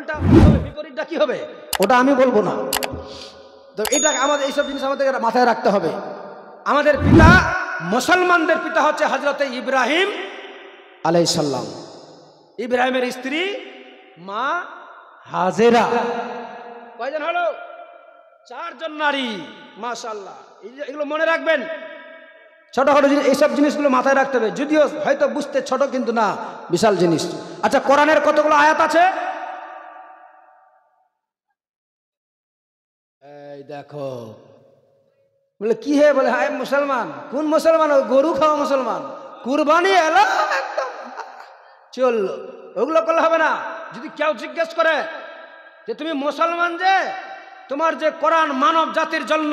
উল্টা বিপরীতটা কি হবে ওটা আমি বলবো না। তো এটা আমাদের এইসব জিনিস আমাদের মাথায় রাখতে হবে। আমাদের পিতা, মুসলমানদের পিতা হচ্ছে হযরতে ইব্রাহিম আলাইহিস সালাম। ইব্রাহিমের স্ত্রী মা হাজেরা। কয়জন হলো? 4 জন নারী। মাশাআল্লাহ, এগুলো মনে রাখবেন। ছোটখাটো জিনিস, এইসব জিনিসগুলো মাথায় রাখতে হবে, যদিও হয়তো বুঝতে ছোট কিন্তু না, বিশাল জিনিস। আচ্ছা, কোরআনের কতগুলো আয়াত আছে? এই দেখো, বলে কি হে, বলে হায় মুসলমান। কোন মুসলমান? গরু খাওয়া মুসলমান, কুরবানি এলো একদম চললো। ওগুলো করলে হবে না। যদি কেউ জিজ্ঞেস করে যে তুমি মুসলমান, যে তোমার যে কোরআন মানব জাতির জন্য,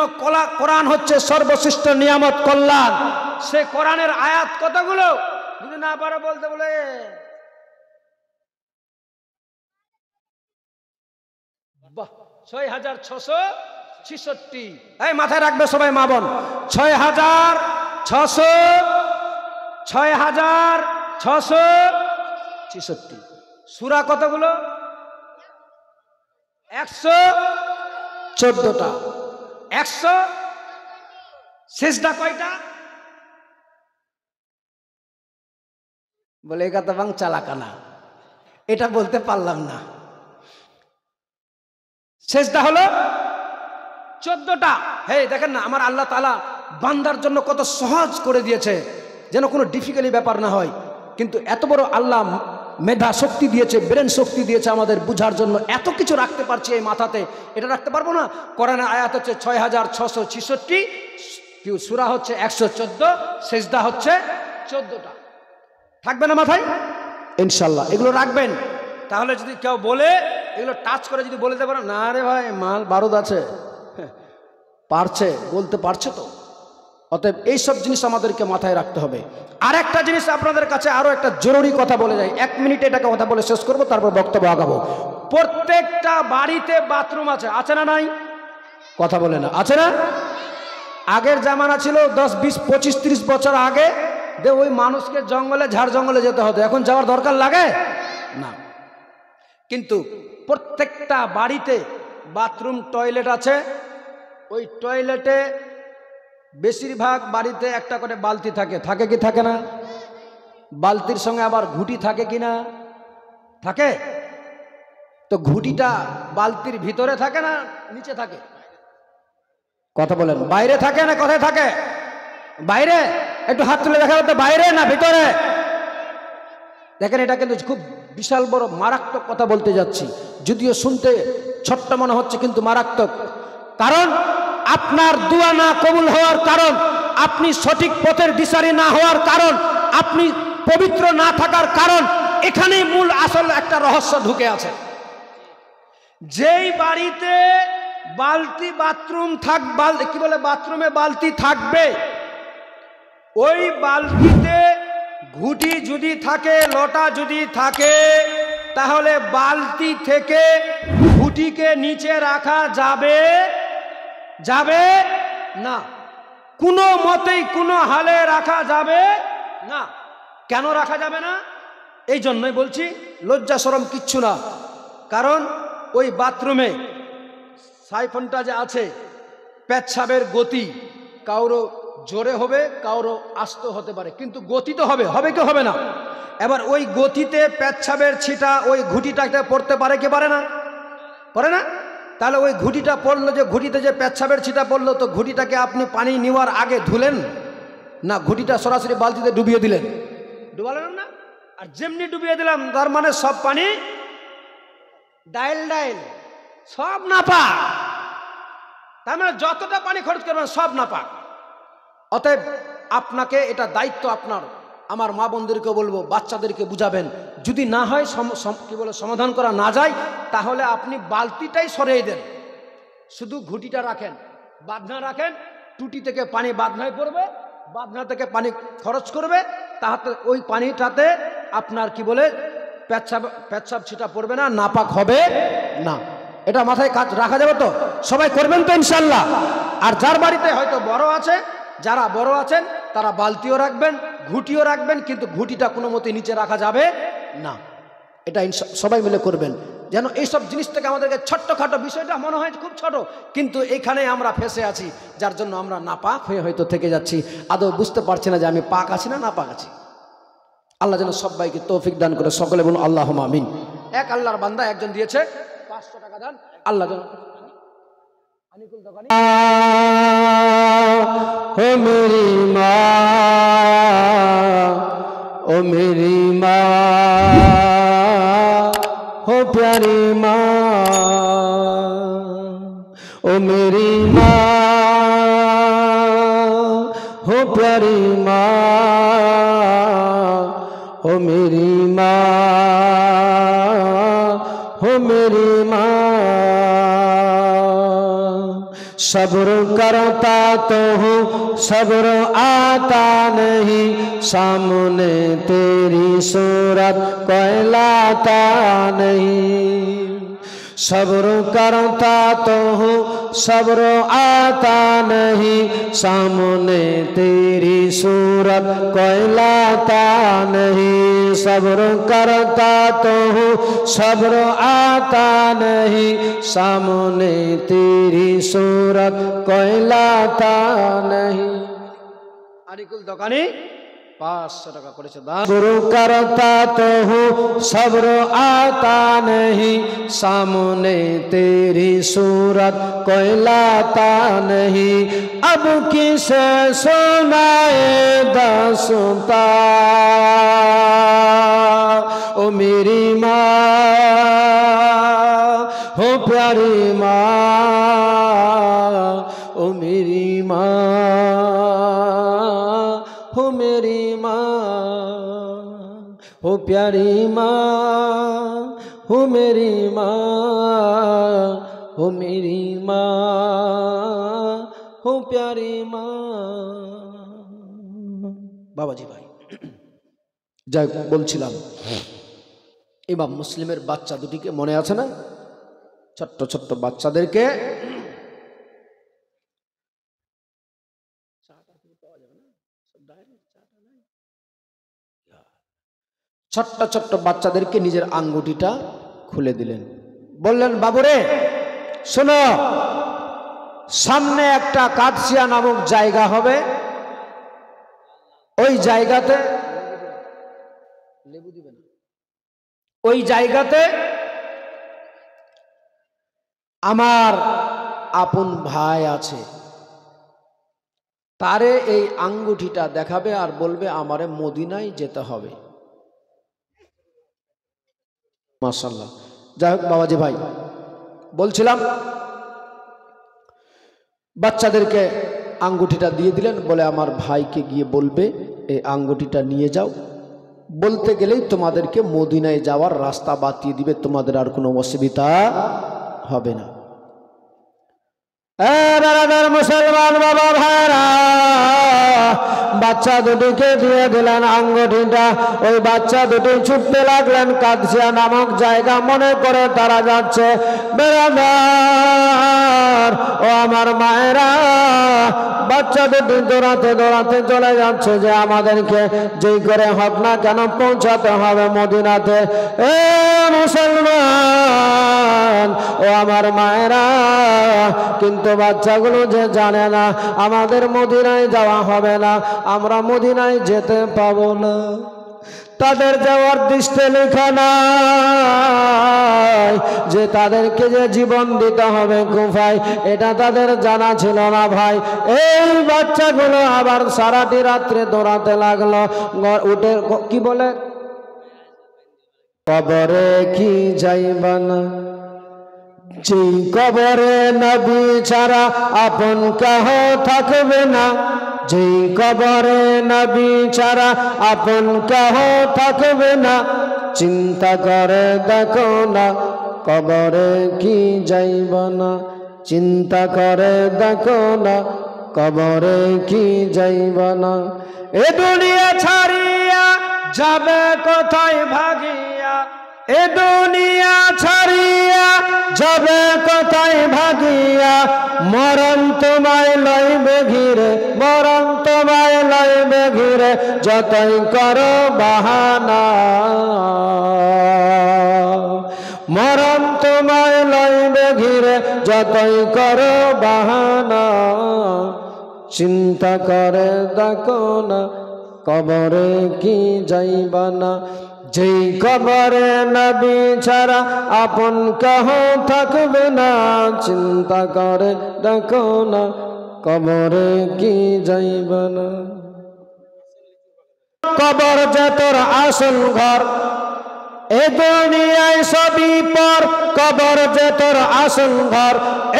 কোরআন হচ্ছে সর্বশ্রেষ্ঠ নিয়ামত, কল্যাণ, সে কোরআনের আয়াত কতগুলো? যদি না পারো বলতে, বলে 6666। এই মাথায় রাখবে সবাই, মা বোন, 6666। সূরা কতগুলো? 114টা। 100 সিজদা কয়টা? বলে একা তো বাং চালাকানা, এটা বলতে পারলাম না। সিজদা হলো 14টা। হে দেখেন না, আমার আল্লাহ তাআলা বান্দার জন্য কত সহজ করে দিয়েছে, যেন কোনো ডিফিকাল্টি ব্যাপার না হয়। কিন্তু এত বড় আল্লাহ মেধা শক্তি দিয়েছে, ব্রেন শক্তি দিয়েছে আমাদের বুঝার জন্য। এত কিছু রাখতে পারছি এই মাথাতে, এটা রাখতে পারবো না? কোরআনের আয়াত হচ্ছে 6666, সূরা হচ্ছে 114, সিজদা হচ্ছে 14টা। থাকবে না মাথায় ইনশাআল্লাহ? এগুলো রাখবেন। তাহলে যদি কেউ বলে, এগুলো টাচ করে যদি বলে দেবো না রে ভাই মাল বারুদ আছে, পারছে, বলতে পারছে তো। অতএব এইসব জিনিস আমাদেরকে মাথায় রাখতে হবে। আর একটা জিনিস আপনাদের কাছে আরো একটা জরুরি কথা বলে যাই, 1 মিনিটে এটাকে কথা বলে শেষ করবো, তারপর বক্তব্য আগাবো। প্রত্যেকটা বাড়িতে বাথরুম আছে, আছে না নাই? কথা বলে না, আছে না? আগের জামানা ছিল 10, 20, 25, 30 বছর আগে, ওই মানুষকে জঙ্গলে, ঝাড় জঙ্গলে যেতে হতো। এখন যাওয়ার দরকার লাগে না। কিন্তু প্রত্যেকটা বাড়িতে বাথরুম, টয়লেট আছে। ওই টয়লেটে বেশিরভাগ বাড়িতে একটা করে বালতি থাকে, থাকে কি থাকে না? বালতির সঙ্গে আবার ঘুঁটি থাকে কি না? থাকে। তো ঘুঁটিটা বালতির ভিতরে থাকে না নিচে থাকে? কথা বলেন, বাইরে থাকে না কোথায় থাকে? বাইরে। একটু হাত তুলে দেখা যাচ্ছে, বাইরে না ভিতরে? দেখেন, এটা কিন্তু খুব বিশাল বড় মারাত্মক কথা বলতে যাচ্ছি, যদিও শুনতে ছোট্ট মনে হচ্ছে, কিন্তু মারাত্মক। কারণ আপনার দোয়া না কবুল হওয়ার কারণ, আপনি সঠিক পথের দিশারি না হওয়ার কারণ, আপনি পবিত্র না থাকার কারণ, এখানেই মূল আসল একটা রহস্য ঢুকে আছে। যেই বাড়িতে বালতি, বাথরুম কি বলে, বাথরুমে বালতি থাকবে, ওই বালতিতে ঘুঁটি যদি থাকে, লোটা যদি থাকে, তাহলে বালতি থেকে ঘুঁটিকে নিচে রাখা যাবে যাবে না। কোনো মতেই কোনো হালে রাখা যাবে না। কেন রাখা যাবে না? এই জন্যই বলছি, লজ্জা শরম কিচ্ছু না। কারণ ওই বাথরুমে সাইফনটা যে আছে, পেচ্ছাবের গতি কারো জোরে হবে, কারো আস্তে হতে পারে, কিন্তু গতি তো হবে, হবে কি হবে না? এবার ওই গতিতে পেচ্ছাবের ছিটা ওই ঘুঁটিটাকে পড়তে পারে কি পারে না? পারে না? তাহলে ওই ঘুঁটিটা পড়লো, যে ঘুঁটিতে যে পেচ্ছাবের ছিটা পড়লো, তো ঘুঁটিটাকে আপনি পানি নেওয়ার আগে ধুলেন না? ঘুঁটিটা সরাসরি বালতিতে ডুবিয়ে দিলেন, ডুবালেন না? আর যেমনি ডুবিয়ে দিলাম, তার মানে সব পানি ডাইল ডাইল, সব নাপাক। তার মানে যতটা পানি খরচ করবেন সব নাপাক। অতএব আপনাকে, এটা দায়িত্ব আপনার। আমার মা বোনদেরকে বলবো, বাচ্চাদেরকে বুঝাবেন, যদি না হয় কি বলে সমাধান করা না যায়, তাহলে আপনি বালতিটাই সরিয়ে দেন, শুধু ঘুঁটিটা রাখেন, বাঁধনা রাখেন, টুটি থেকে পানি বাঁধনায় পড়বে, বাঁধনা থেকে পানি খরচ করবে, তাহলে ওই পানিটাতে আপনার কি বলে পেচ্ছাব ছিটা পড়বে না, নাপাক হবে না। এটা মাথায় কাজ রাখা যাবে তো? সবাই করবেন তো ইনশাল্লাহ? আর যার বাড়িতে হয়তো বড় আছে, যারা বড় আছেন তারা বালতিও রাখবেন, ঘুঁটিও রাখবেন, কিন্তু ঘুঁটিটা কোনো মতে নিচে রাখা যাবে না। এটা সবাই মিলে করবেন। যেন এইসব জিনিস থেকে আমাদেরকে ছোট্টখাটো বিষয়টা মনে হয় খুব ছোট, কিন্তু এখানে আমরা ফেসে আছি, যার জন্য আমরা নাপাক হয়ে হয়তো থেকে যাচ্ছি, আদৌ বুঝতে পারছি না যে আমি পাক আছি না নাপাক আছি। আল্লাহ যেন সবাইকে তৌফিক দান করে, সকলে বলুন আল্লাহুম্মা আমিন। এক আল্লাহর বান্দা একজন দিয়েছে 500 টাকা দান, আল্লাহ যেন আনিকুল দোকানি ও মেরি মা, ও মেরি মা, हो प्यारी माँ, ओ मेरी माँ, हो प्यारी माँ, ओ मेरी माँ, हो मेरी माँ। सब्र करता तो हूँ सब्र आता नहीं, सामने तेरी सूरत कोई लाता नहीं। सब्र करता तो हूँ सब्र आता नहीं, सामने तेरी सूरत कोई लाता नहीं। सब्र करता तो हूँ सब्र आता नहीं, सामने तेरी सूरत कोई लाता नहीं। আনিকুল দোকানি 500 টাকা করেছে দান। सब्र करता तो हूँ सब्र आता नहीं, सामने तेरी सूरत कोई लाता नहीं। अब किसे सुनाए दास्तां, ओ मेरी माँ, हो प्यारी माँ, ओ मेरी माँ, हो मेरी माँ, हो प्यारी माँ, हो मेरी माँ, हो मेरी माँ, हो प्यारी माँ। বাবাজি ভাই, যাই বলছিলাম, ইমাম মুসলিমের বাচ্চা দুটিকে মনে আছে না? ছোট্ট ছোট্ট বাচ্চাদেরকে ছোট্ট ছোট্ট বাচ্চাদেরকে নিজের আঙ্গুটিটা খুলে দিলেন, বললেন বাবুরে শোনো, সামনে একটা কাদসিয়া নামক জায়গা হবে, ওই জায়গাতে লেবু দিবেন, ওই জায়গাতে আমার আপন ভাই আছে, তারে এই আঙ্গুঠিটা দেখাবে আর বলবে আমারে মদিনায় যেতে হবে। মাশাআল্লাহ। যাই হোক বাবাজি ভাই, বলছিলাম বাচ্চাদেরকে আঙ্গুঠিটা দিয়ে দিলেন, বলে আমার ভাইকে গিয়ে বলবে এই আঙ্গুঠিটা নিয়ে যাও, বলতে গেলেই তোমাদেরকে মদিনায় যাওয়ার রাস্তা বাতিয়ে দিবে, তোমাদের আর কোনো অসুবিধা হবে না। মুসলমান বাবা ভাইরা, বাচ্চা দুটিকে দিয়ে দিলেন আঙ্গুঠিটা, ওই বাচ্চা দুটি ছুটতে লাগলেন কাদসিয়া নামক জায়গা মনে করে তারা যাচ্ছে। বেরাদার ও আমার মায়েরা, বাচ্চা দুটি দৌড়াতে দৌড়াতে চলে যাচ্ছে যে আমাদেরকে যেই করে হোক না কেন পৌঁছাতে হবে মদিনাতে। এ মুসলমান ও আমার মায়েরা, কিন্তু বাচ্চাগুলো যে জানে না আমাদের মদিনায় যাওয়া হবে না, আমরা মদিনায় যেতে পাবো না, তাদের যাওয়ার দৃষ্টে লেখা নাই যে তাদেরকে যে জীবন দিতে হবে কুফায়, এটা তাদের জানা ছিল না ভাই। এই বাচ্চাগুলো আবার সারাটি রাত্রে দৌড়াতে লাগলো, উঠে কি বলে কবরে কি যাইবা না, যে কবরে নবী ছাড়া আপন কেহ থাকবে না, যে কবরে নবী ছাড়া আপন কেহ থাকবে না, চিন্তা করে দেখো না কবরে কি যাইব না, চিন্তা করে দেখো না কবরে কি যাইব না। এ দুনিয়া ছাড়িয়া যাবে কোথায় ভাগিয়া, এ দুনিয়া ছাড়িয়া যাবে কোথায় ভাগিয়া, মরণ তোমায় লইবে ঘিরে, মরণ তোমায় লইবে ঘিরে, যতই করো বাহানা, মরণ তোমায় লইবে ঘিরে যতই করো বাহানা, চিন্তা করে দেখো না কবরে কি যাইবা না। যেই কবরে নবী ছাড়া আপন কেহ থাকবে না, চিন্তা করে দেখো না কবরে কি যাইবা না। কবর যে তোর আসল ঘর, এ দুনিয়ায় সবই পর। কবর যে তোর আসল ঘর,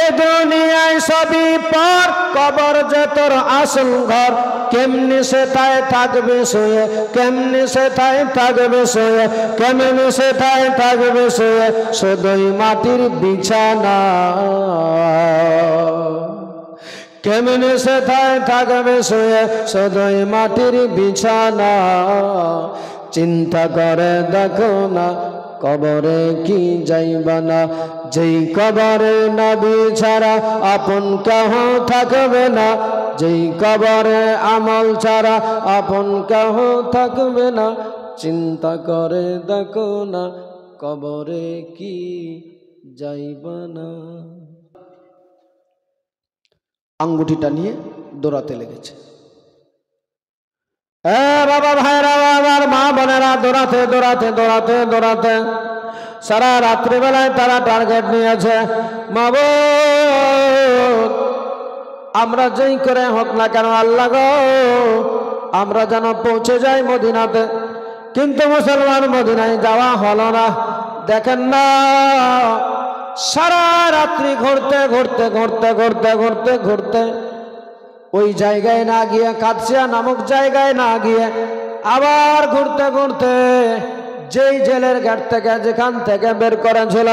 এ দুনিয়ায় সবই পর। কবর যে তোর আসল ঘর, কেমনি সে তাই থাকবে শুয়ে, কেমনি সে তাই থাকবে শুয়ে, কেমনি সে তাই থাকবে শুয়ে, শুধুই মাটির বিছানা। কেমনে সে থাকবে শুয়ে, শুধুই মাটির বিছানা। চিন্তা করে দেখো না কবরে কি যাইবা না। যেই কবরে নবী ছাড়া আপন কেহ থাকবে না, যেই কবরে আমল ছাড়া আপন কেহ থাকবে না। চিন্তা করে দেখো না কবরে কি যাইবা না। আঙ্গুঠিটা নিয়ে দৌড়াতে লেগেছে। বাবা ভাইরা, আমার মা বোনেরা, দৌড়াতে দৌড়াতে দৌড়াতে দৌড়াতে সারা রাত্রিবেলায় তারা টার্গেট নিয়েছে। মাবো আমরা যেই করে হোক না কেন আল্লাহ গো, আমরা যেন পৌঁছে যাই মদিনাতে। কিন্তু মুসলমান মদিনায় যাওয়া হলো না। দেখেন না, সারা রাত্রি ঘুরতে ঘুরতে ঘুরতে ঘুরতে ঘুরতে ঘুরতে ওই জায়গায় না গিয়ে, কাদসিয়া নামক জায়গায় না গিয়ে আবার ঘুরতে ঘুরতে যেই জেলের গেট থেকে, যেখান থেকে বের করেছিল,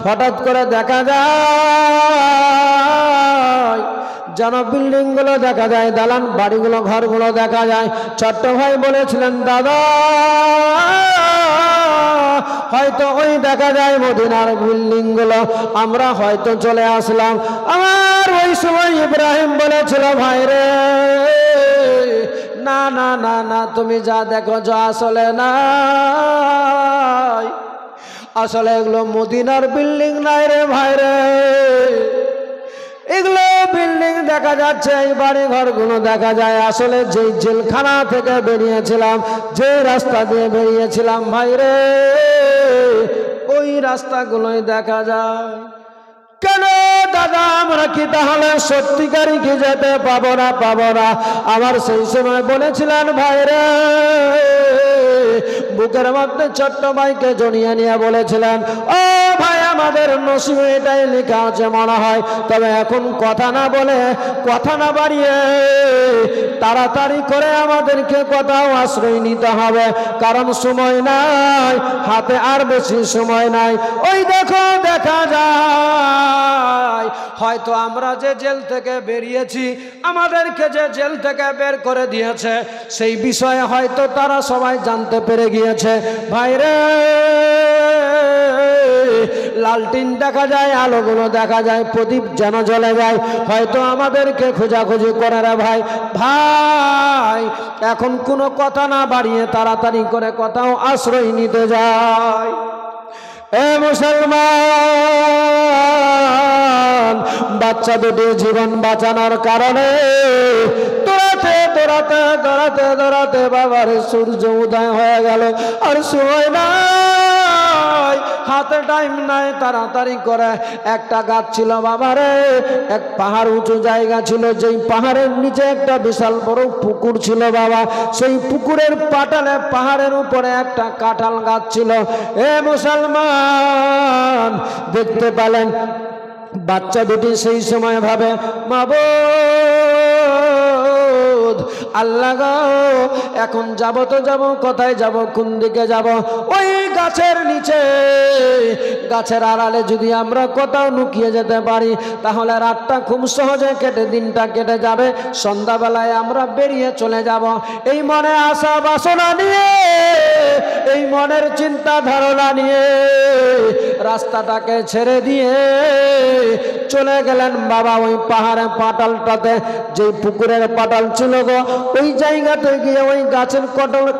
হঠাৎ করে দেখা যায় যেন বিল্ডিং গুলো দেখা যায়, দালান বাড়িগুলো, ঘরগুলো দেখা যায়। ছোট্ট ভাই বলেছিলেন, দাদা হয়তো ওই দেখা যায় মদিনার বিল্ডিং গুলো, আমরা হয়তো চলে আসলাম। আমার ওই সময় ইব্রাহিম বলেছিল, ভাই রে না না না না, তুমি যা দেখো যা আসলে নাই, আসলে এগুলো মদিনার বিল্ডিং নাই রে ভাই রে। এগুলো বিল্ডিং দেখা যাচ্ছে, এই বাড়ি ঘরগুলো দেখা যায়, আসলে যেই জেলখানা থেকে বেরিয়েছিলাম, যে রাস্তা দিয়ে বেরিয়েছিলাম ভাই রে, ওই রাস্তাগুলোই দেখা যায়। কেন দাদা, আমরা কি তাহলে সত্যিকারই কি যেতে পাবো না? পাবো না। আমার সেই সময় বলেছিলেন ভাই রে, বুকের মধ্যে ছোট্ট ভাইকে জড়িয়ে নিয়ে বলেছিলেন, ও ভাই আমাদের নসিবে এটাই লেখা আছে মনে হয়, তবে এখন কথা না বলে, কথা না বাড়িয়ে তাড়াতাড়ি করে আমাদেরকে কোথাও আশ্রয় নিতে হবে, কারণ সময় নাই, হাতে আর বেশি সময় নাই। ওই দেখো দেখা যায় হয়তো আমরা যে জেল থেকে বেরিয়েছি, আমাদেরকে যে জেল থেকে বের করে দিয়েছে, সেই বিষয়ে হয়তো তারা সবাই জানতে পেরে গিয়েছে। ভাইরে লালটিন দেখা যায়, আলোগুলো দেখা যায়, প্রদীপ যেন জ্বলে যায়, হয়তো আমাদেরকে খোঁজাখুঁজি করে রে ভাই। ভাই এখন কোনো কথা না বাড়িয়ে তাড়াতাড়ি করে কোথাও আশ্রয় নিতে যায়। এ মুসলমান, বাচ্চা দুটি জীবন বাঁচানোর কারণে দৌড়াতে দৌড়াতে দৌড়াতে দৌড়াতে বাবার সূর্য উদয় হয়ে গেল, আর সময় নাই, হাতে টাইম নাই। তাড়াতাড়ি করে একটা গাছ ছিল বাবারে, এক পাহাড় উঁচু জায়গা ছিল, যেই পাহাড়ের নিচে একটা বিশাল বড় পুকুর ছিল বাবা। সেই পুকুরের পাটালে পাহাড়ের উপরে একটা কাঁঠাল গাছ ছিল। এ মুসলমান, দেখতে পেলেন বাচ্চা দুটি সেই সময় ভাবে, মাবুদ আল্লাহ গো, এখন যাব তো যাব, কোথায় যাব, কোন দিকে যাব? ওই গাছের নিচে, গাছের আড়ালে যদি আমরা কোথাও লুকিয়ে যেতে পারি, তাহলে রাতটা খুব সহজে কেটে, দিনটা কেটে যাবে, সন্ধ্যাবেলায় আমরা বেরিয়ে চলে যাব। এই মনে আশা বাসনা নিয়ে, এই মনের চিন্তা ধারণা নিয়ে রাস্তাটাকে ছেড়ে দিয়ে চলে গেলেন বাবা ওই পাহাড়ে পাটালটাতে, যে পুকুরের পাটাল ছিল গো, ওই জায়গাতে গিয়ে ওই ওই গাছের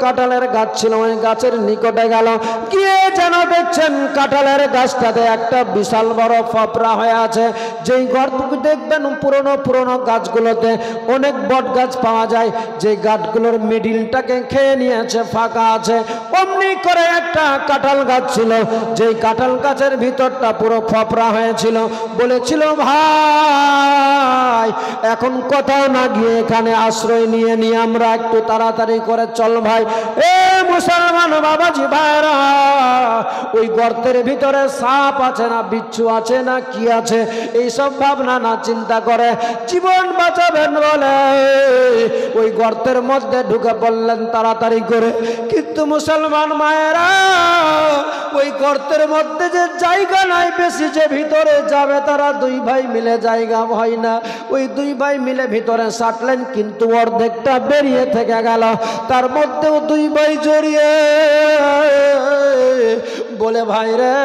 কাঁঠালের গাছ ছিল, ওই গাছের নিকটে গেল, গিয়ে যেন দেখছেন কাঁঠালের গাছটাতে একটা বিশাল বড় ফপরা হয়ে আছে। যেই গর্তকে দেখবেন পুরনো পুরনো গাছগুলোতে অনেক বট গাছ পাওয়া যায়, যে গাছগুলোর মিডিলটাকে খেয়ে নিয়েছে, ফাঁকা আছে, অমনি করে একটা কাঁঠাল গাছ ছিল। যেই কাঁঠাল গাছের ভিতরটা পুরো ফপরা হয়েছিল। বলেছিল, ভাই এখন কোথাও না গিয়ে এখানে আশ্রয় নিয়ে নিয়ে আমরা একটু তাড়াতাড়ি করে চল ভাই। এ মুসলমান বাবাজি ভাইরা, ওই গর্তের ভিতরে সাপ আছে না বিচ্ছু আছে না কি আছে, এইসব ভাবনা না চিন্তা করে জীবন বাঁচাবেন বলে ওই গর্তের মধ্যে ঢুকে পড়লেন তাড়াতাড়ি করে। কিন্তু মুসলমান মায়েরা, ওই গর্তের মধ্যে যে জায়গা নাই বেশি, যে ভিতরে যাবে তারা দুই ভাই মিলে জায়গা হয় না। ওই দুই ভাই মিলে ভিতরে সাটলেন, কিন্তু অর্ধেকটা বেরিয়ে থেকে গেল। তার মধ্যেও দুই ভাই জড়িয়ে বলে, ভাই রে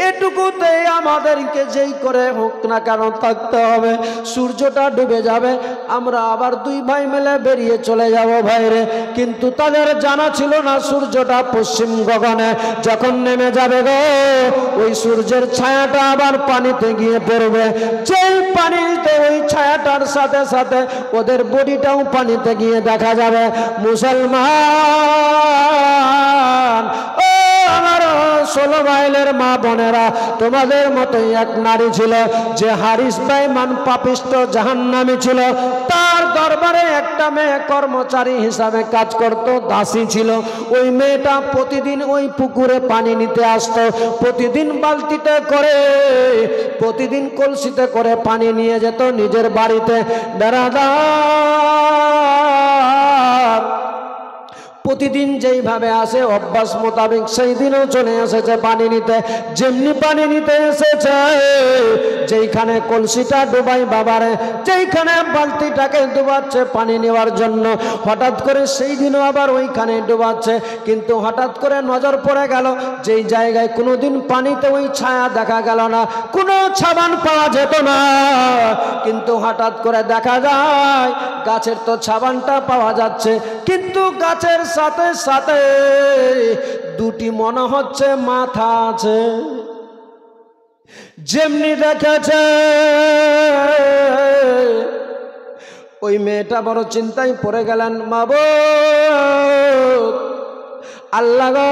এটুকুতে আমাদেরকে যেই করে হোক না কেন থাকতে হবে, সূর্যটা ডুবে যাবে, আমরা আবার দুই ভাই মিলে বেরিয়ে চলে যাব ভাই রে। কিন্তু তাদের জানা ছিল না সূর্যটা পশ্চিম গগনে যখন নেমে যাবে গো, ওই সূর্যের ছায়াটা আবার পানিতে গিয়ে পড়বে। যেই পানিতে ওই ছায়াটার সাথে সাথে ওদের বডিটাও পানিতে গিয়ে দেখা যাবে। মুসলমান ও আমার 16 মাইলের মা বোনেরা, তোমাদের মতোই এক নারী ছিল যে হারিস বেঈমান পাপিষ্ট জাহান্নামী ছিল। তার দরবারে একটা মেয়ে কর্মচারী হিসাবে কাজ করত, দাসী ছিল। ওই মেয়েটা প্রতিদিন ওই পুকুরে পানি নিতে আসতো, প্রতিদিন বালতিতে করে, প্রতিদিন কলসিতে করে পানি নিয়ে যেত নিজের বাড়িতে। বেড়াদার প্রতিদিন যেইভাবে আসে অভ্যাস মোতাবেক সেই দিনও চলে এসেছে পানি নিতে। যেমনি পানি নিতে এসেছে, যেইখানে কলসিটা ডুবাই বাবারে, যেইখানে বালতিটাকে ডুবাচ্ছে পানি নেওয়ার জন্য, হঠাৎ করে সেই দিনও আবার ওইখানে ডুবাচ্ছে। কিন্তু হঠাৎ করে নজর পড়ে গেল যেই জায়গায় কোনোদিন পানিতে ওই ছায়া দেখা গেল না, কোনো সাবান পাওয়া যেত না, কিন্তু হঠাৎ করে দেখা যায় গাছের তো সাবানটা পাওয়া যাচ্ছে, কিন্তু গাছের সাথে সাথে দুটি মনে হচ্ছে মাথা আছে। যেমনি দেখেছে ওই মেয়েটা বড় চিন্তায় পড়ে গেলেন, মাবুদ আল্লাহ গো,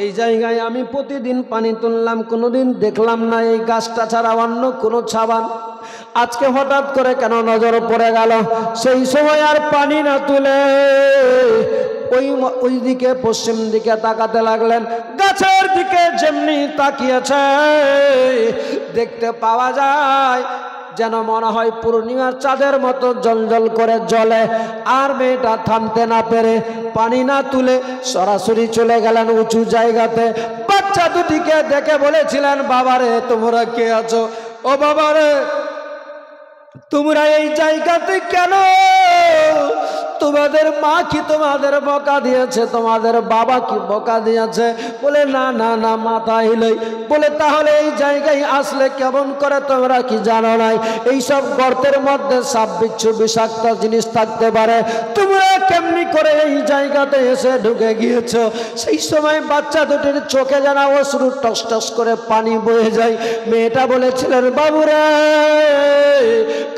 এই জায়গায় আমি প্রতিদিন পানি তুললাম, কোনোদিন দেখলাম না এই গাছটা ছাড়া অন্য কোনো সাবান, আজকে হঠাৎ করে কেন নজর পড়ে গেল? সেই সময় আর পানি না তুলে ওই দিকে পশ্চিম দিকে তাকাতে লাগলেন। গাছের দিকে যেমনি তাকিয়েছে, দেখতে পাওয়া যায় যেন মনে হয় পূর্ণিমার চাঁদের মতো জলজল করে জ্বলে। আর মেয়েটা থামতে না পেরে পানি না তুলে সরাসরি চলে গেলেন উঁচু জায়গাতে। বাচ্চা দুটিকে দেখে বলেছিলেন, বাবারে তোমরা কে আছো? ও বাবারে তোমরা এই জায়গাতে কেন? তোমাদের মা কি তোমাদের বকা দিয়েছে? তোমাদের বাবা কি বকা দিয়েছে? বলে না না না, মাথা হিলেই। বলে তাহলে এই জায়গায় আসলে কেমন করে? তোমরা কি জানো নাই এইসব গর্তের মধ্যে সাপ বিচ্ছু বিষাক্ত জিনিস থাকতে পারে? তোমরা কেমনি করে এই জায়গাতে এসে ঢুকে গিয়েছো? সেই সময় বাচ্চা দুটির চোখে যেন অশ্রু টস টস করে পানি বয়ে যায়। মেয়েটা বলেছিলেন, বাবুরে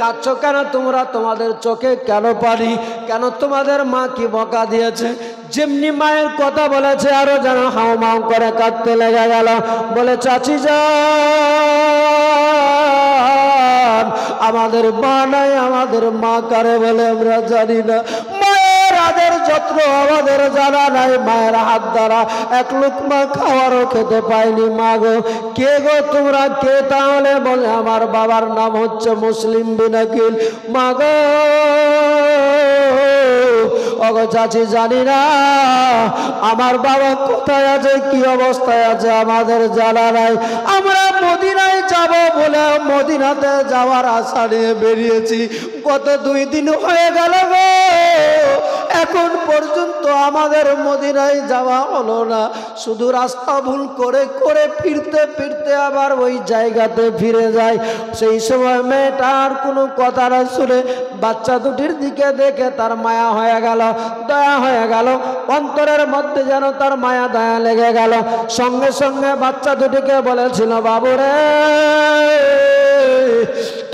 কাঁদছো কেন তোমরা? তোমাদের চোখে কেন পানি? কেন তোমাদের মা কি বকা দিয়েছে? যেমনি মায়ের কথা বলেছে আরো যেন হাউ মাউ করে কাঁদতে লেগে গেল। বলে, চাচি যান, আমাদের মা নাই, আমাদের মা কারে বলে আমরা জানি না। মায়ের আদের যত্ন আমাদের জানা নাই। মায়ের হাত দ্বারা এক লুকমা খাওয়ারও খেতে পাইনি। মা গো কে গো তোমরা কে? তাহলে বলে, আমার বাবার নাম হচ্ছে মুসলিম বিন আকিল। মা গো ওগো চাচি জানি না আমার বাবা কোথায় আছে, কি অবস্থায় আছে আমাদের জানা নাই। আমরা মদিনায় যাব বলে মদিনাতে যাওয়ার আশা নিয়ে বেরিয়েছি। গত 2 দিন হয়ে গেল গো, এখন পর্যন্ত আমাদের মদিনায় যাওয়া হলো না, শুধু রাস্তা ভুল করে করে ফিরতে ফিরতে আবার ওই জায়গাতে ফিরে যায়। সেই সময় মেয়েটার কোনো কথা না শুনে বাচ্চা দুটির দিকে দেখে তার মায়া হয়ে গেল, দয়া হয়ে গেল, অন্তরের মধ্যে যেন তার মায়া দয়া লেগে গেল। সঙ্গে সঙ্গে বাচ্চা দুটিকে বলেছিল, বাবুরে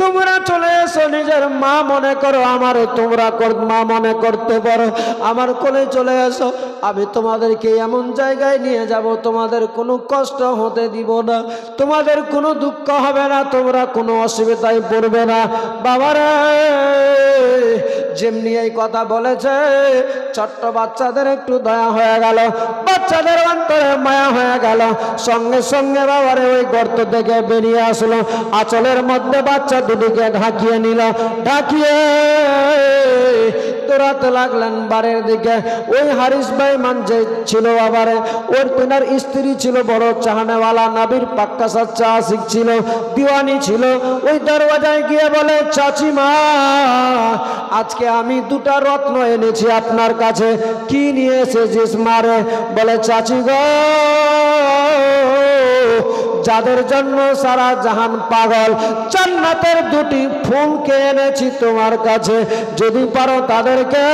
তোমরা চলে এসো, নিজের মা মনে করো, আমারও তোমরা মা মনে করতে পারো, আমার কোলে চলে এসো, আমি তোমাদেরকে এমন জায়গায় নিয়ে যাব, তোমাদের কোনো কষ্ট হতে দিব না, তোমাদের কোনো দুঃখ হবে না, তোমরা কোনো অসুবিধায় পড়বে না। বাবারা যেমনি এই কথা বলেছে, ছোট্ট বাচ্চাদের একটু দয়া হয়ে গেল, বাচ্চাদের অন্তরে মায়া হয়ে গেল। সঙ্গে সঙ্গে বাবারে ওই গর্ত থেকে বেরিয়ে আসলো, আঁচলের মধ্যে বাচ্চা দুটিকে ঢাকিয়ে নিল, ঢাকিয়ে দৌড়াতে লাগলেন বাড়ির দিকে। ওই হারিস ভাই মান যে ছিল বাবারে, ওর তেনার স্ত্রী ছিল বড় চাহানেওয়ালা, নাবির পাক্কা সাচ্চা আশিক ছিল, দিওয়ানি ছিল। ওই দরওয়াজায় গিয়ে বলে, চাচিমা আজকে আমি দুটা রত্ন এনেছি আপনার কাছে, কি নিয়ে এসেছিস মারে? বলে, চাচি গো, যাদের জন্য সারা জাহান পাগল, জান্নাতের দুটি ফুলকে এনেছি তোমার কাছে, যদি পারো তাদেরকে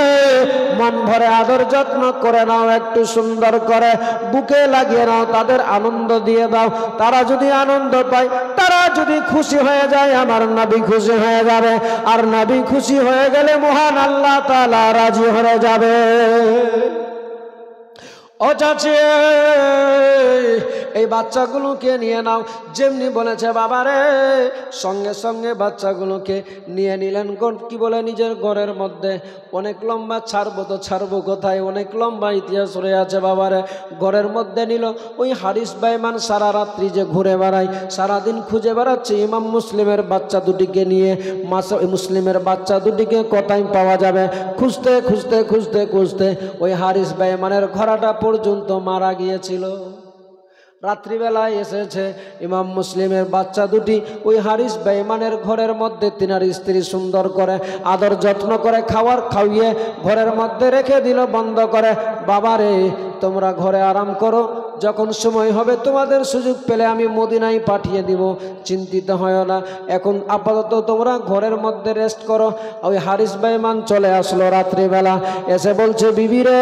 মন ভরে আদর যত্ন করে নাও, একটু সুন্দর করে বুকে লাগিয়ে নাও, তাদের আনন্দ দিয়ে দাও। তারা যদি আনন্দ পায়, তারা যদি খুশি হয়ে যায়, আমার নবী খুশি হয়ে যাবে, আর নবী খুশি হয়ে গেলে মহান আল্লাহ তাআলা রাজি হয়ে যাবে। ও চাচি, এই বাচ্চাগুলোকে নিয়ে নাও। যেমনি বলেছে বাবারে, সঙ্গে সঙ্গে বাচ্চাগুলোকে নিয়ে নিলেন। কি বলে, নিজের ঘরের মধ্যে। অনেক লম্বা ছাড়বো তো ছাড়বো কোথায়, অনেক লম্বা ইতিহাস রয়ে আছে বাবারে। ঘরের মধ্যে নিল। ওই হারিস বাইমান সারা রাত্রি যে ঘুরে বেড়ায়, সারাদিন খুঁজে বেড়াচ্ছে ইমাম মুসলিমের বাচ্চা দুটিকে নিয়ে। মুসলিমের বাচ্চা দুটিকে কোথায় পাওয়া যাবে, খুঁজতে খুঁজতে খুঁজতে খুঁজতে ওই হারিস বাইমানের ঘোড়াটা পর্যন্ত মারা গিয়েছিল। রাত্রিবেলায় এসেছে ইমাম মুসলিমের বাচ্চা দুটি ওই হারিস বেঈমানের ঘরের মধ্যে, তিনার স্ত্রী সুন্দর করে আদর যত্ন করে খাবার খাইয়ে ঘরের মধ্যে রেখে দিল বন্ধ করে। বাবারে তোমরা ঘরে আরাম করো, যখন সময় হবে তোমাদের সুযোগ পেলে আমি মদিনায় পাঠিয়ে দিব, চিন্তিত হয় না, এখন আপাতত তোমরা ঘরের মধ্যে রেস্ট করো। ওই হারিস বেঈমান চলে আসলো রাত্রিবেলা, এসে বলছে, বিবি রে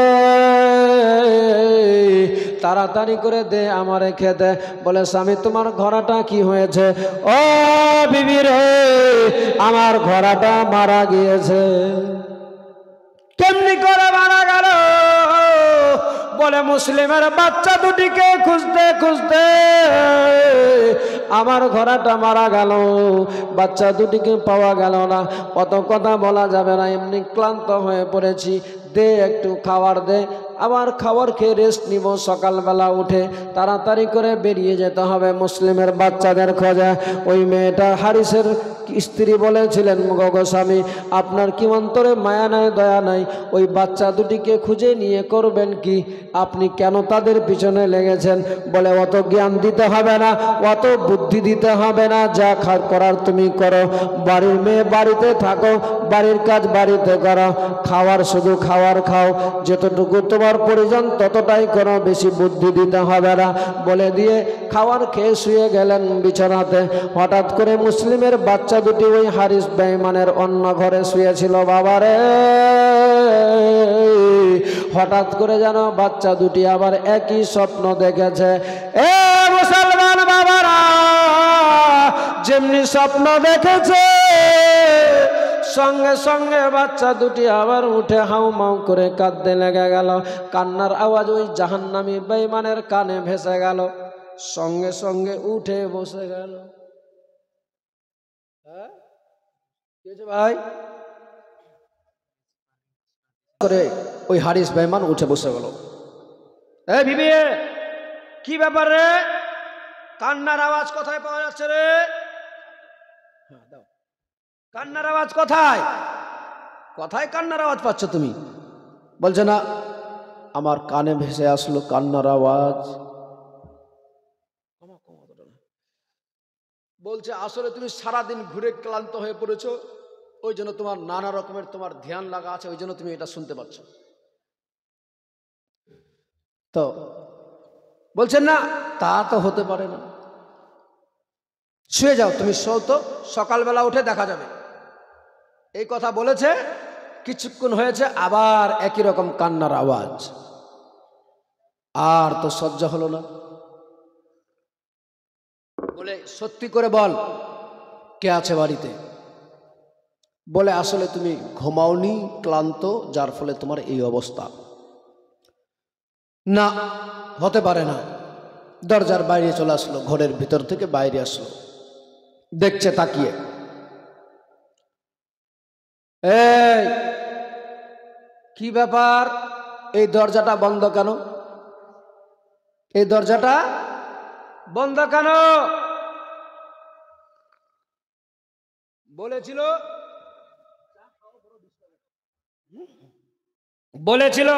তাড়াতাড়ি করে দে আমারে খেতে। বলে, স্বামী তোমার ঘোড়াটা কি হয়েছে? ও বিবি রে, আমার ঘোড়াটা মারা গিয়েছে। কেমনি করে মারা গেল? বলে, মুসলিমের বাচ্চা দুটিকে খুঁজতে খুঁজতে আমার ঘোড়াটা মারা গেল, বাচ্চা দুটিকে পাওয়া গেল না। অত কথা বলা যাবে না, এমনি ক্লান্ত হয়ে পড়েছি, দে একটু খাবার দে। আবার খাবার খেয়ে রেস্ট নিব, সকালবেলা উঠে তাড়াতাড়ি করে বেরিয়ে যেতে হবে মুসলিমের বাচ্চাদের খোঁজে। ওই মেয়েটা হারিসের স্ত্রী বলেছিলেন, গো স্বামী আপনার কি অন্তরে মায়া নাই, দয়া নাই? ওই বাচ্চা দুটিকে খুঁজে নিয়ে করবেন কি? আপনি কেন তাদের পিছনে লেগেছেন? বলে, অত জ্ঞান দিতে হবে না, অত বুদ্ধি দিতে হবে না, যা করার তুমি করো। বাড়ির মেয়ে বাড়িতে থাকো, বাড়ির কাজ বাড়িতে করো, খাওয়ার শুধু খাওয়ার খাও, যতটুকু তোমার প্রয়োজন ততটাই করো, বেশি বুদ্ধি দিতে হবে না বলে দিয়ে খাওয়ার খেয়ে শুয়ে গেলেন বিছানাতে। হঠাৎ করে মুসলিমের বাচ্চা দুটি ওই হারিস বেঈমানের অন্য ঘরে শুয়েছিল। বাবারে হঠাৎ করে যেন বাচ্চা দুটি আবার একই স্বপ্ন দেখেছে। এ মুসলমান বাবারা, যেমনি স্বপ্ন দেখেছে সঙ্গে সঙ্গে বাচ্চা দুটি আবার উঠে হাউমাউ করে কাঁদতে লেগে গেল। কান্নার আওয়াজ ওই জাহান্নামী বেঈমানের কানে ভেসে গেল, সঙ্গে সঙ্গে উঠে বসে গেল। ভাই করে ওই হারিস বেঈমান উঠে বসে গেল। এ বিবি, কি ব্যাপার রে? কান্নার আওয়াজ কোথায় পাওয়া যাচ্ছে রে? কান্নার আওয়াজ কোথায়? কোথায় কান্নার আওয়াজ পাচ্ছ তুমি? বলছে, না আমার কানে ভেসে আসলো কান্নার আওয়াজ। বলছে, আসলে তুমি সারাদিন ঘুরে ক্লান্ত হয়ে পড়েছো, ওই জন্য তোমার নানা রকমের তোমার ধ্যান লাগা আছে, ওই জন্য তুমি এটা শুনতে পাচ্ছ। তো বলছেন না, তা তো হতে পারে না, শুয়ে যাও, তুমি শো, তো সকালবেলা উঠে দেখা যাবে। এই কথা বলেছে, কিছুক্ষণ হয়েছে আবার একই রকম কান্নার আওয়াজ। আর তো সহ্য হলো না, বলে সত্যি করে বল কে আছে বাড়িতে? বলে আসলে তুমি ঘুমাওনি, ক্লান্ত, যার ফলে তোমার এই অবস্থা। না, হতে পারে না। দরজার বাইরে চলে আসলো, ঘরের ভিতর থেকে বাইরে আসলো, দেখছে তাকিয়ে, এই কি ব্যাপার, এই দরজাটা বন্ধ কেন? এই দরজাটা বন্ধ কেন? বলেছিল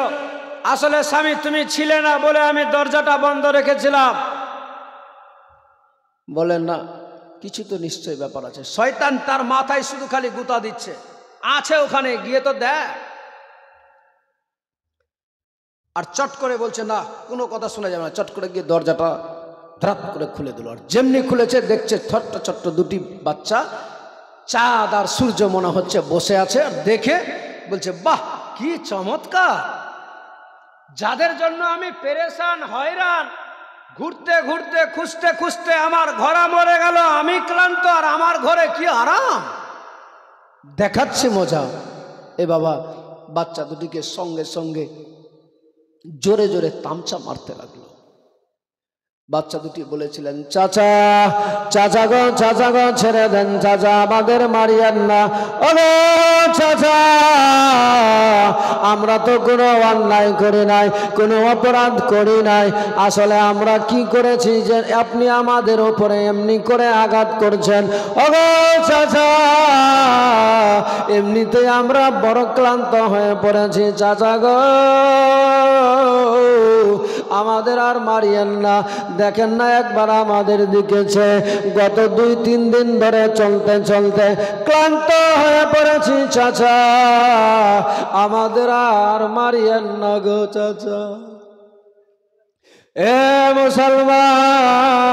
আসলে স্বামী তুমি ছিলে না বলে আমি দরজাটা বন্ধ রেখেছিলাম। বলেন না, কিছু তো নিশ্চয়ই ব্যাপার আছে। শয়তান তার মাথায় শুধু খালি গুতা দিচ্ছে, আছে ওখানে, গিয়ে তো দেখ। আর চট করে বলছে না, কোনো কথা শোনা যাবে না। চট করে গিয়ে দরজাটা ধাপ করে খুলে দিল। আর যেমনি খুলেছে দেখছে ছোট্ট ছোট্ট দুটি বাচ্চা, চাঁদ আর সূর্য মনে হচ্ছে বসে আছে। আর দেখে বলছে, বাহ কি চমৎকার, যাদের জন্য আমি পেরেশান হয়রান, ঘুরতে ঘুরতে খুঁজতে খুঁজতে আমার ঘোড়া মরে গেল, আমি ক্লান্ত, আর আমার ঘরে কি আরাম, দেখাচ্ছে মজা। এ বাবা, বাচ্চা দুটিকে সঙ্গে সঙ্গে জোরে জোরে তামচা মারতে লাগলো। বাচ্চা দুটি বলেছিলেন, চাচা চাচা গো, চাচা গো, ছেড়ে দেন চাচা, আমাদের মারিয়েন না। ও চাচা, আমরা তো কোনো অন্যায় করি নাই, কোনো অপরাধ করি নাই, আসলে আমরা কি করেছি যে আপনি আমাদের উপরে এমনি করে আঘাত করছেন? ও চাচা, এমনিতে আমরা বড় ক্লান্ত হয়ে পড়েছি চাচা গো, আমাদের আর মারিয়েন না। দেখেন না একবার আমাদের দিকেছে, গত 2-3 দিন ধরে চলতে চলতে ক্লান্ত হয়ে পড়েছি চাচা, আমাদের আর মারিয়েন না গো চাচা। এ মুসলমান,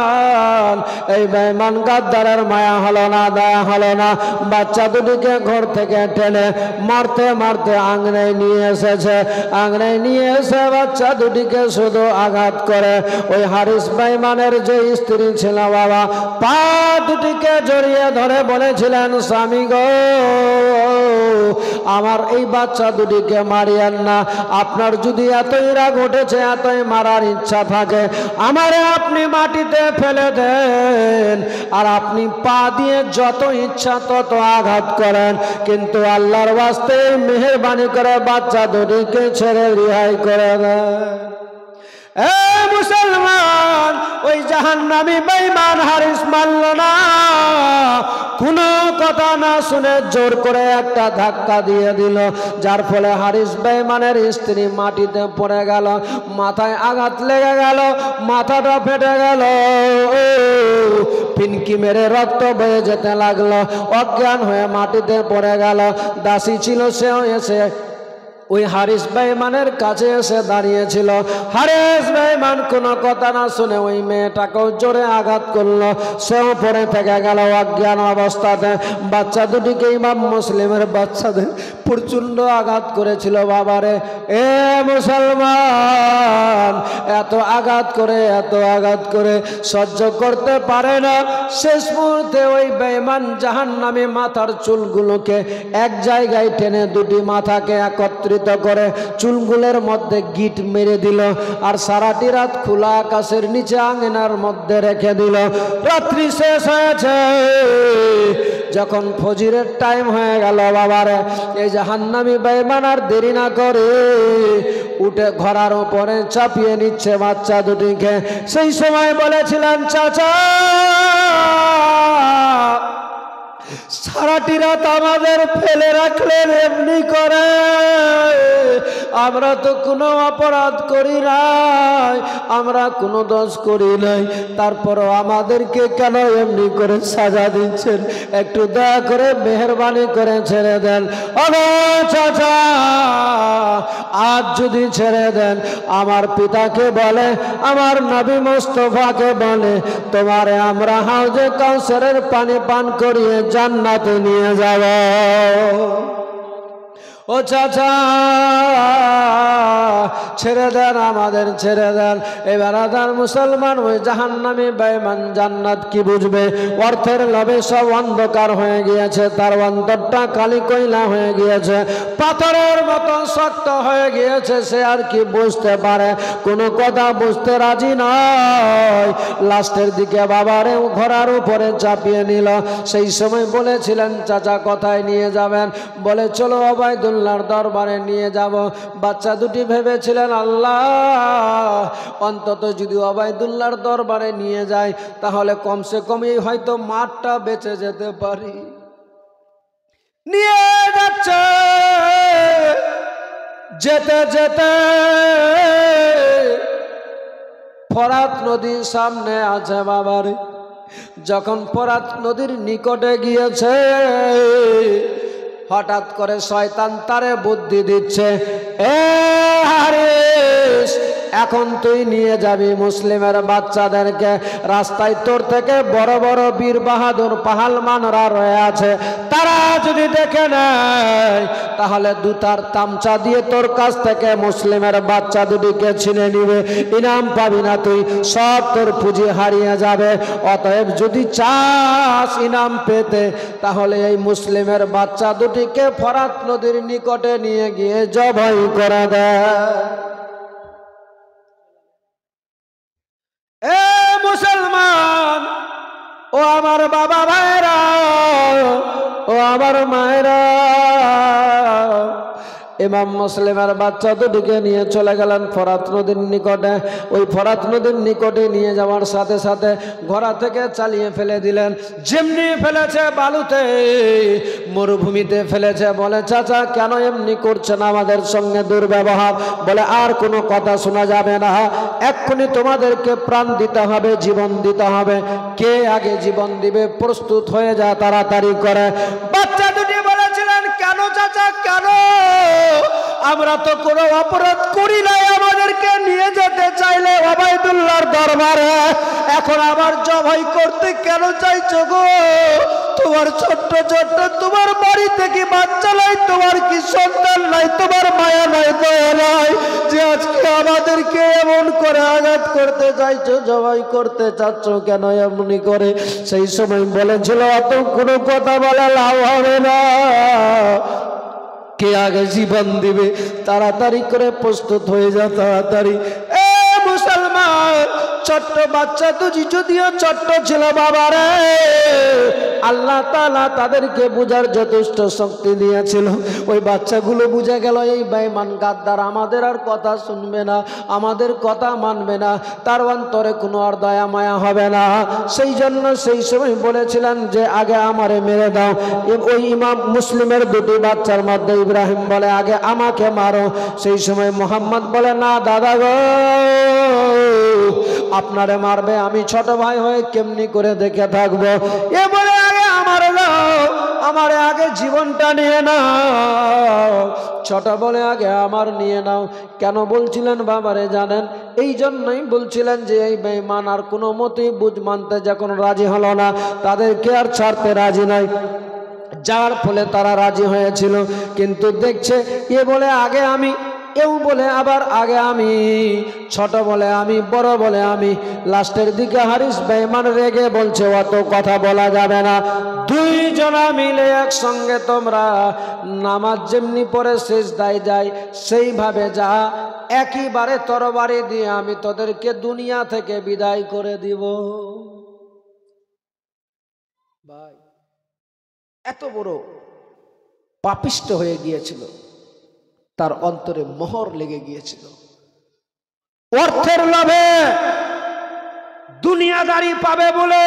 এই বেঈমান গাদ্দারের মায়া হলো না, দয়া হলো না। বাচ্চা দুটিকে ঘর থেকে টেনে মারতে মারতে আঙড়ায় নিয়ে এসেছে। আঙড়ায় নিয়ে এসে বাচ্চা দুটিকে শুধু আঘাত করে। ওই হারিস বেঈমানের যে স্ত্রী ছিল বাবা, পা দুটিকে জড়িয়ে ধরে বলেছিলেন, স্বামী গো, আমার এই বাচ্চা দুটিকে মারিয়েন না। আপনার যদি এতই রাগ উঠেছে, এতই মারার ইচ্ছা থাকে, আমারে আপনি মাটিতে ফেলে দেন, আর আপনি পা দিয়ে যত ইচ্ছা তত আঘাত করেন, কিন্তু আল্লাহর ওয়াস্তে মেহেরবানি করে বাচ্চা দুটিকে ছেড়ে রিহাই করে দেন। এ মুসলমান, ওই জাহান্নামী বেঈমান হারিস মানল না, কোনো কথা না শুনে জোর করে একটা ধাক্কা দিয়ে দিল, যার ফলে হারিস বেঈমানের স্ত্রী মাটিতে পড়ে গেল, মাথায় আঘাত লেগে গেল, মাথাটা ফেটে গেল, পিনকি মেরে রক্ত বয়ে যেতে লাগলো, অজ্ঞান হয়ে মাটিতে পড়ে গেল। দাসী ছিল, সেও এসে ওই হারিস বেঈমানের কাছে এসে দাঁড়িয়েছিল। হারিস বেঈমান কোনো কথা না শুনে ওই মেয়েটাকেও জোরে আঘাত করলো, সেও পড়ে থেকে গেল অজ্ঞান অবস্থাতে। বাচ্চা দুটিকে ইমাম মুসলিমের বাচ্চাদের প্রচণ্ড আঘাত করেছিল বাবারে। এ মুসলমান, এত আঘাত করে সহ্য করতে পারে না। শেষ মুহূর্তে ওই বেঈমান জাহান্নামী মাথার চুলগুলোকে এক জায়গায় টেনে দুটি মাথাকে একত্রিত করে চুলগুলোর মধ্যে গিট মেরে দিল, আর সারাটি রাত খোলা আকাশের নিচে আঙিনার মধ্যে রেখে দিল। রাত্রি শেষ হয়েছে, যখন ফজরের টাইম হয়ে গেল বাবারে, এই জাহান্নামী বেঈমান আর দেরি না করে উঠে ঘোড়ার উপরে চাপিয়ে নিচ্ছে বাচ্চা দুটিকে। সেই সময় বলেছিলেন, চাচা সারাটি রাত আমাদের ফেলে রাখলেন এমনি করে। আমরা তো কোনো অপরাধ করি নাই, আমরা কোনো দোষ করি নাই, তারপরও আমাদেরকে কেন এমনি করে সাজা দিচ্ছেন? একটু দয়া করে মেহেরবানি করে ছেড়ে দেন। ওগো চাচা, আজ যদি ছেড়ে দেন, আমার পিতাকে বলে, আমার নবী মুস্তাফাকে বলে, তোমারে আমরা হাউজে কাউসারের পানি পান করিয়ে জান্নাতে নিয়ে যাব। ও চাচা, ছেড়ে দেন, আমাদের ছেড়ে দেন। এবার আদার মুসলমান ওই জাহান্নামী বেঈমান জান্নাত কি বুঝবে? অর্থের লোভে সব অন্ধকার হয়ে গিয়েছে, তার অন্তরটা কালি কয়লা হয়ে গিয়েছে, পাথরের মতো শক্ত হয়ে গিয়েছে। সে আর কি বুঝতে পারে? কোনো কথা বুঝতে রাজি নয়। লাস্টের দিকে বাবারে ঘোড়ার উপরে চাপিয়ে নিল। সেই সময় বলেছিলেন, চাচা কোথায় নিয়ে যাবেন? বলে, চলো ওবায়দুল্লাহর দরবারে নিয়ে যাব। বাচ্চা দুটি ভেবেছিলেন, আল্লাহ অন্তত যদি ওবায়দুল্লাহর দরবারে নিয়ে যায়, তাহলে কমসে কম এই হয়তো মাঠটা বেঁচে যেতে পারি। নিয়ে যাচ্ছে, যেতে যেতে ফরাত নদীর সামনে আছে বাবারে। যখন ফরাত নদীর নিকটে গিয়েছে, হঠাৎ করে শয়তান তারে বুদ্ধি দিচ্ছে, এ হারিস, এখন তুই নিয়ে যাবি মুসলিমের বাচ্চাদেরকে। রাস্তায় তোর থেকে বড় বড় বীর বাহাদুর পাহালমানরা রয়ে আছে, তারা যদি দেখে নেয়, তাহলে দুটার তামচা দিয়ে তোর কাছ থেকে মুসলিমের বাচ্চা দুটিকে ছিনে নিবে, ইনাম পাবি না তুই, সব তোর পুঁজি হারিয়ে যাবে। অতএব যদি চাস ইনাম পেতে, তাহলে এই মুসলিমের বাচ্চা দুটিকে ফরাত নদীর নিকটে নিয়ে গিয়ে জবাই করে দেয়। এ মুসলমান, ও আমার বাবা ভাইরা, ও আমার মায়েরা, ইমাম মুসলিমের বাচ্চা দুটিকে নিয়ে চলে গেলেন ফরাত নদীর নিকটে। ওই ফরাত নদীর নিকটে নিয়ে যাওয়ার সাথে সাথে ঘোড়া থেকে চালিয়ে ফেলে দিলেন। যেমনি ফেলেছে বালুতে, মরুভূমিতে ফেলেছে। বলে, চাচা কেন এমনি করছেন আমাদের সঙ্গে দুর্ব্যবহার? বলে, আর কোনো কথা শোনা যাবে না, এক্ষুনি তোমাদেরকে প্রাণ দিতে হবে, জীবন দিতে হবে। কে আগে জীবন দিবে? প্রস্তুত হয়ে যা, তাড়াতাড়ি করে। বাচ্চা দুটি বলেছিলেন, কেন চাচা কেন? আমরা তো কোনো অপরাধ করি নাই, আমাদেরকে নিয়ে যেতে চাইলে ওবায়দুল্লাহর দরবারে, এখন আবার জবাই করতে কেন চাইছো গো? তোমার ছোট্ট ছোট্ট তোমার বাড়িতে কি বাচ্চা নাই? তোমার কি সন্তান নাই? তোমার মায়া নাই, দয়া নাই, যে আজকে আমাদেরকে এমন করে আঘাত করতে চাইছো, জবাই করতে চাচ্ছ কেন এমনি করে? সেই সময় বলেছিল, অত কোনো কথা বলা লাভ হবে না, কে আগে জীবন দিবে? তাড়াতাড়ি করে প্রস্তুত হয়ে যা, তাড়াতাড়ি। এ মুসলমান, ছোট্ট বাচ্চা দুজি যদিও ছোট্ট ছিল বাবারে, আল্লাহ তাআলা তাদেরকে বুঝার যথেষ্ট শক্তি দিয়েছিল। ওই বাচ্চাগুলো বুঝে গেল এই বেঈমান গাদ্দার আমাদের আর কথা শুনবে না, আমাদের কথা মানবে না, তার অন্তরে কোনো আর দয়া মায়া হবে না। সেই জন্য সেই সময় বলেছিলেন যে আগে আমারে মেরে দাও। ওই ইমাম মুসলিমের দুটি বাচ্চার মধ্যে ইব্রাহিম বলে, আগে আমাকে মারো। সেই সময় মোহাম্মদ বলে, না দাদা গো, আপনারে মারবে, আমি ছোট ভাই হয়ে কেমনি করে দেখে থাকবো? এ বলে, আগে আমার নাও, আমারে আগে জীবনটা নিয়ে নাও। ছোট বলে, আগে আমার নিয়ে নাও। কেন বলছিলেন বাবারে জানেন? এই জন্যই বলছিলেন যে এই বেঈমান আর কোনো মতেই বুঝ মানতে যখন রাজি হলো না, তাদেরকে আর ছাড়তে রাজি নাই, যার ফলে তারা রাজি হয়েছিল। কিন্তু দেখছে এ বলে আগে আমি, এও বলে আবার আগে আমি, ছোট বলে আমি, বড় বলে আমি। লাস্টের দিকে হারিস বেঈমান রেগে বলছে, অত কথা বলা যাবে না, দুইজনা মিলে একসঙ্গে তোমরা নামাজ যেমনি পরে সিজদায় যায় সেইভাবে যা, একইবারে তরবারি দিয়ে আমি তোদেরকে দুনিয়া থেকে বিদায় করে দিব। ভাই, এত বড় পাপিষ্ট হয়ে গিয়েছিল, তার অন্তরে মোহর লেগে গিয়েছিল। অর্থের লোভে, দুনিয়াদারি পাবে বলে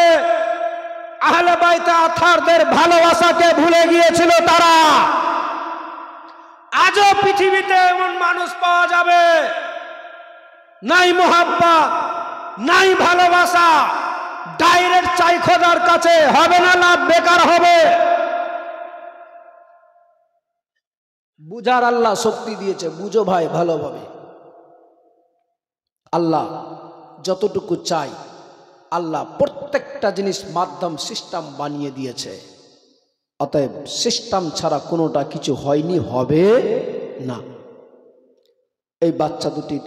আহলে বাইতে আথারদের ভালোবাসাকে ভুলে গিয়েছিল তারা। আজও পৃথিবীতে এমন মানুষ পাওয়া যাবে, নাই মোহাব্বত, নাই ভালোবাসা, ডাইরেক্ট চাই খোদার কাছে, হবে না লাভ, বেকার হবে। বুঝার আল্লাহ শক্তি দিয়েছে, বুঝো ভাই ভালোভাবে। আল্লাহ যতটুকু চাই, আল্লাহ প্রত্যেকটা জিনিস মাধ্যম সিস্টেম বানিয়ে দিয়েছে। অতএব সিস্টেম ছাড়া কোনোটা কিছু হয়নি, হবে না। এই বাচ্চা দুটির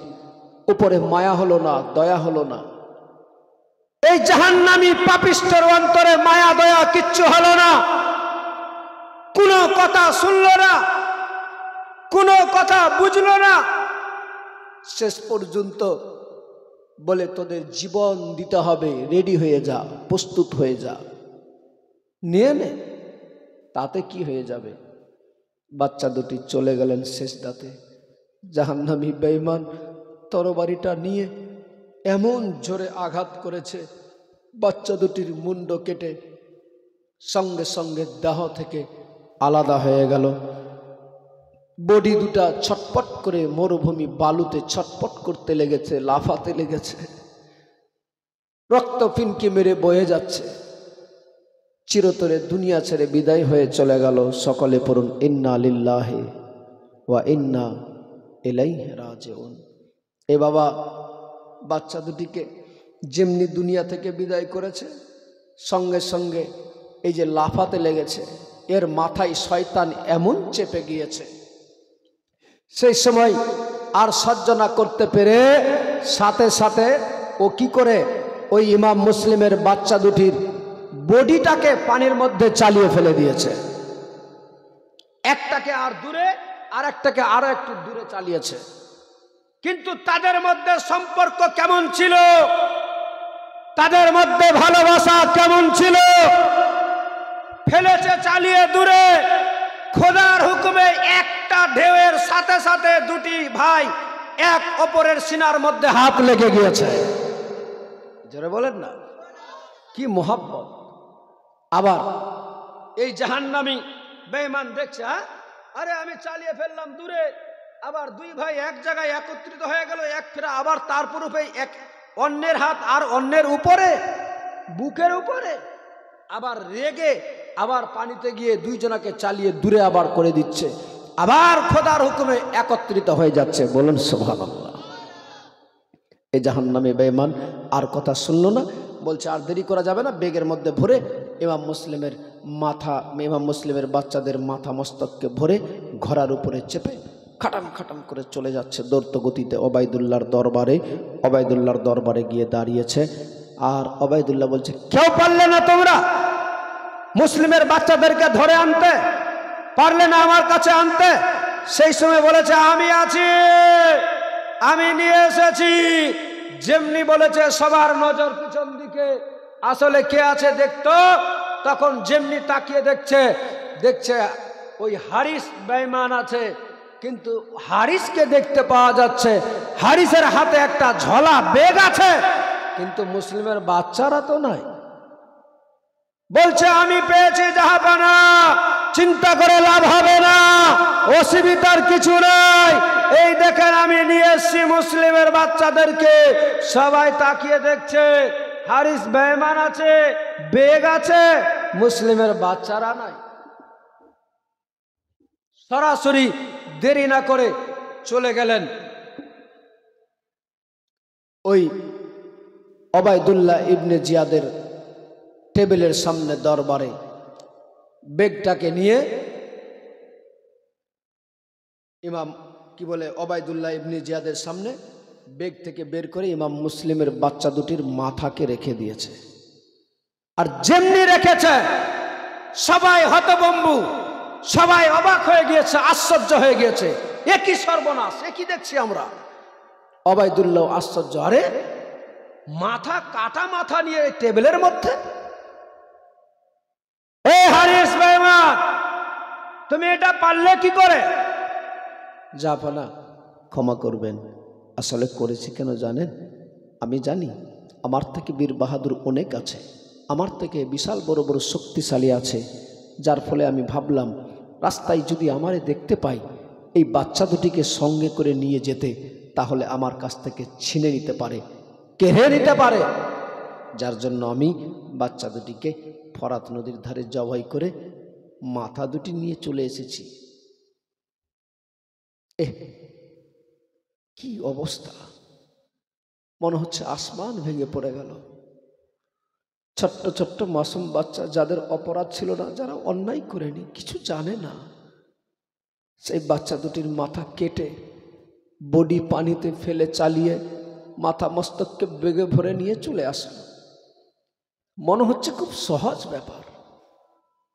উপরে মায়া হলো না, দয়া হলো না। এই জাহান্নামী পাপিষ্ঠের অন্তরে মায়া দয়া কিচ্ছু হলো না। কোনো কথা শুনলো না, কোনো কথা বুঝলো না। শেষ পর্যন্ত বলে তোদের জীবন দিতে হবে, রেডি হয়ে যা, প্রস্তুত হয়ে যা, নিয়ে নে। তাতে কি হয়ে যাবে? বাচ্চা দুটি চলে গেলেন শেষদাতে। জাহান্নামী বেঈমান তরবারিটা নিয়ে এমন জোরে আঘাত করেছে, বাচ্চা দুটির মুন্ড কেটে সঙ্গে সঙ্গে দেহ থেকে আলাদা হয়ে গেল। বডি দুটা ছটপট করে মরুভূমি বালুতে ছটপট করতে লেগেছে, লাফাতে লেগেছে, রক্ত ফিনকি মেরে বয়ে যাচ্ছে। চিরতরে দুনিয়া ছেড়ে বিদায় হয়ে চলে গেল। সকলে পড়ুন ইন্না লিল্লাহি ওয়া ইন্না ইলাইহি রাজিউন। এ বাবা বাচ্চা দুটিকে যেমনি দুনিয়া থেকে বিদায় করেছে, সঙ্গে সঙ্গে এই যে লাফাতে লেগেছে, এর মাথায় শয়তান এমন চেপে গিয়েছে, সেই সময় আর সহ্য না করতে পেরে সাথে সাথে ও কি করে ওই ইমাম মুসলিমের বাচ্চা দুটির বডিটাকে পানির মধ্যে চালিয়ে ফেলে দিয়েছে। একটাকে আর দূরে, আর একটাকে আরো একটু দূরে চালিয়েছে। কিন্তু তাদের মধ্যে সম্পর্ক কেমন ছিল, তাদের মধ্যে ভালোবাসা কেমন ছিল? ফেলেছে চালিয়ে দূরে, খোদার হুকুমে একটা ঢেউয়ের সাথে সাথে দুটি ভাই এক অপরের সিনার মধ্যে হাত লেগে গিয়েছে। জোরে বলেন না, কি মোহাব্বত! আবার এই জাহান্নামী বেঈমান দেখছে, আরে আমি চালিয়ে ফেললাম দূরে, আবার দুই ভাই এক জায়গায় একত্রিত হয়ে গেল, এক ফেরা, আবার তার পুরুপে এক অন্যের হাত আর অন্যের উপরে, বুকের উপরে, আবার রেগে আবার পানিতে গিয়ে দুইজনাকে চালিয়ে দূরে আবার করে দিচ্ছে, আবার খোদার হুকুমে একত্রিত হয়ে যাচ্ছে। বলুন সুবহানাল্লাহ। এই জাহান্নামী বেঈমান আর কথা শুনলো না, বলছে আর দেরি করা যাবে না, বেগের মধ্যে ভরে ইমাম মুসলিমের বাচ্চাদের মাথা মস্তককে ভরে ঘোড়ার উপরে চেপে খাটাম খাটাম করে চলে যাচ্ছে দৌড় গতিতে ওবায়দুল্লাহর দরবারে গিয়ে দাঁড়িয়েছে। আর ওবায়দুল্লাহ বলছে, কেউ পারলে না তোমরা মুসলিমের বাচ্চাদেরকে ধরে আনতে? পারলে না আমার কাছে আনতে? সেই সময় বলেছে, আমি আছি, আমি নিয়ে এসেছি। যেমনি বলেছে সবার নজর পিছন দিকে, আসলে কে আছে দেখতো। তখন যেমনি তাকিয়ে দেখছে ওই হারিস বেঈমান আছে, কিন্তু হারিসকে দেখতে পাওয়া যাচ্ছে, হারিসের হাতে একটা ঝোলা বেগ আছে, কিন্তু মুসলিমের বাচ্চারা তো নাই। বলছে, আমি পেয়েছি জাহাপানা, চিন্তা করে লাভ হবে না, অসুবিধার কিছু নাই। এই দেখেন আমি নিয়ে এসেছি মুসলিমের বাচ্চাদেরকে। সবাই তাকিয়ে দেখছে, হারিস বেঈমান আছে, বেগ আছে, মুসলিমের বাচ্চারা নাই। সরাসরি দেরি না করে চলে গেলেন ওই ওবায়দুল্লাহ ইবনে জিয়াদের টেবিলের সামনে দরবারে। বেগটাকে নিয়ে ইমাম ওবায়দুল্লাহ ইবনে জিয়াদের সামনে বেগ থেকে বের করে ইমাম মুসলিমের বাচ্চা দুটির মাথাকে রেখে দিয়েছে। আর যেমনি রেখেছে সবাই হতভম্ব, সবাই অবাক হয়ে গিয়েছে, আশ্চর্য হয়ে গিয়েছে। একই সর্বনাশ, একই দেখছি আমরা। ওবায়দুল্লাহ আশ্চর্য, আরে মাথা কাটা মাথা নিয়ে টেবিলের মধ্যে। এ হারিস বেঈমান, তুমি এটা পারলে কি করে? জাহাপানা ক্ষমা করবেন, আসলে করেছি কেন জানেন? আমি জানি আমার থেকে বীর বাহাদুর অনেক আছে, আমার থেকে বিশাল বড় বড় শক্তিশালী আছে, যার ফলে আমি ভাবলাম রাস্তায় যদি আমারে দেখতে পাই এই বাচ্চা দুটিকে সঙ্গে করে নিয়ে যেতে, তাহলে আমার কাছ থেকে ছিনে নিতে পারে, কেড়ে নিতে পারে। যার জন্য আমি বাচ্চা দুটিকে ফরাত নদীর ধারে জবাই করে মাথা দুটি নিয়ে চলে এসেছি। কি অবস্থা! মনে হচ্ছে আসমান ভেঙে পড়ে গেল। ছোট্ট ছোট্ট মাসুম বাচ্চা, যাদের অপরাধ ছিল না, যারা অন্যায় করেনি, কিছু জানে না, সেই বাচ্চা দুটির মাথা কেটে বডি পানিতে ফেলে চালিয়ে মাথা মস্তককে বেগে ভরে নিয়ে চলে আসলো। মনে হচ্ছে খুব সহজ ব্যাপার,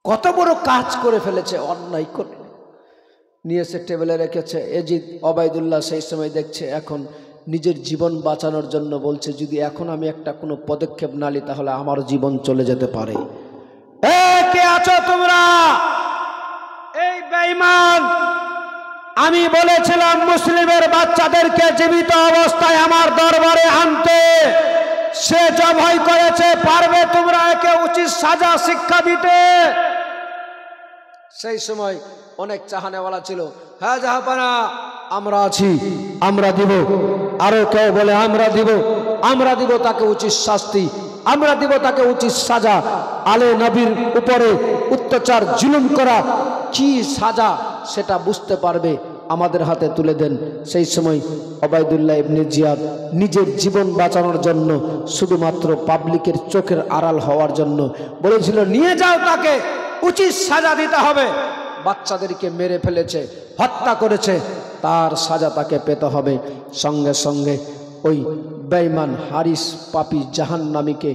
কত বড় কাজ করে ফেলেছে, অন্যায় করে নিয়ে এসে টেবিলে রেখেছে। এজিদ ওবায়দুল্লাহ সেই সময় দেখছে, এখন নিজের জীবন বাঁচানোর জন্য বলছে, যদি এখন আমি একটা কোনো পদক্ষেপ না নিই তাহলে আমার জীবন চলে যেতে পারে। কে আছো তোমরা? এই বেঈমান! আমি বলেছিলাম মুসলিমের বাচ্চাদেরকে জীবিত অবস্থায় আমার দরবারে আনতে, সে জবাই করেছে, পারবে তোমরা একে উচিত সাজা শিক্ষা দিতে? সেই সময় অনেক চাহানেওয়ালা ছিল, হ্যাঁ জাহাপানা আমরা আছি, আমরা দিব। আরো কেউ বলে আমরা দিব, আমরা দিব তাকে উচিত শাস্তি, আমরা দিব তাকে উচিত সাজা। আলে নবীর উপরে অত্যাচার জুলুম করা কি সাজা সেটা বুঝতে পারবে, আমাদের হাতে তুলে দেন। সেই সময় ওবায়দুল্লাহ ইবনে জিয়াদ নিজের জীবন বাঁচানোর জন্য, শুধুমাত্র পাবলিকের চোখের আড়াল হওয়ার জন্য বলেছিল, নিয়ে যাও, তাকে উচিত সাজা দিতে হবে। বাচ্চাদেরকে মেরে ফেলেছে, হত্যা করেছে, তার সাজা তাকে পেতে হবে। সঙ্গে সঙ্গে ওই বেঈমান হারিস পাপী জাহান্নামীকে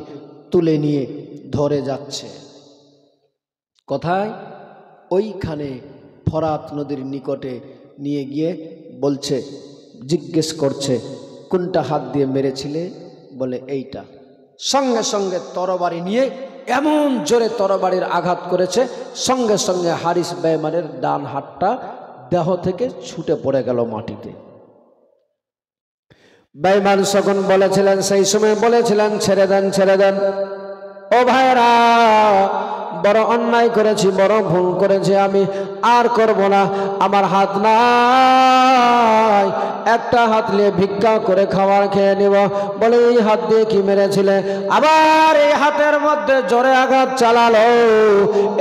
তুলে নিয়ে ধরে যাচ্ছে। কোথায়? ওইখানে ফরাত নদীর নিকটে নিয়ে গিয়ে বলছে, জিজ্ঞেস করছে, কোনটা হাত দিয়ে মেরেছিলে? বলে এইটা। সঙ্গে সঙ্গে তরবারি নিয়ে এমন জোরে তরবারির আঘাত করেছে, সঙ্গে সঙ্গে হারিস বেঈমানের ডান হাতটা দেহ থেকে ছুটে পড়ে গেল মাটিতে। বেঈমান যখন বলেছিলেন, সেই সময় বলেছিলেন, ছেড়ে দেন, ছেড়ে দেন। ও ভাইরা, বড় অন্যায় করেছি, বড় ভুল করেছি, আমি আর করব না। আমার হাত নাই, একটা হাত নিয়ে ভিক্ষা করে খাবার খেয়ে নিব। বলে, এই হাত দিয়ে কি মেরেছিলে? আবার এই হাতের মধ্যে জোরে আঘাত চালালো,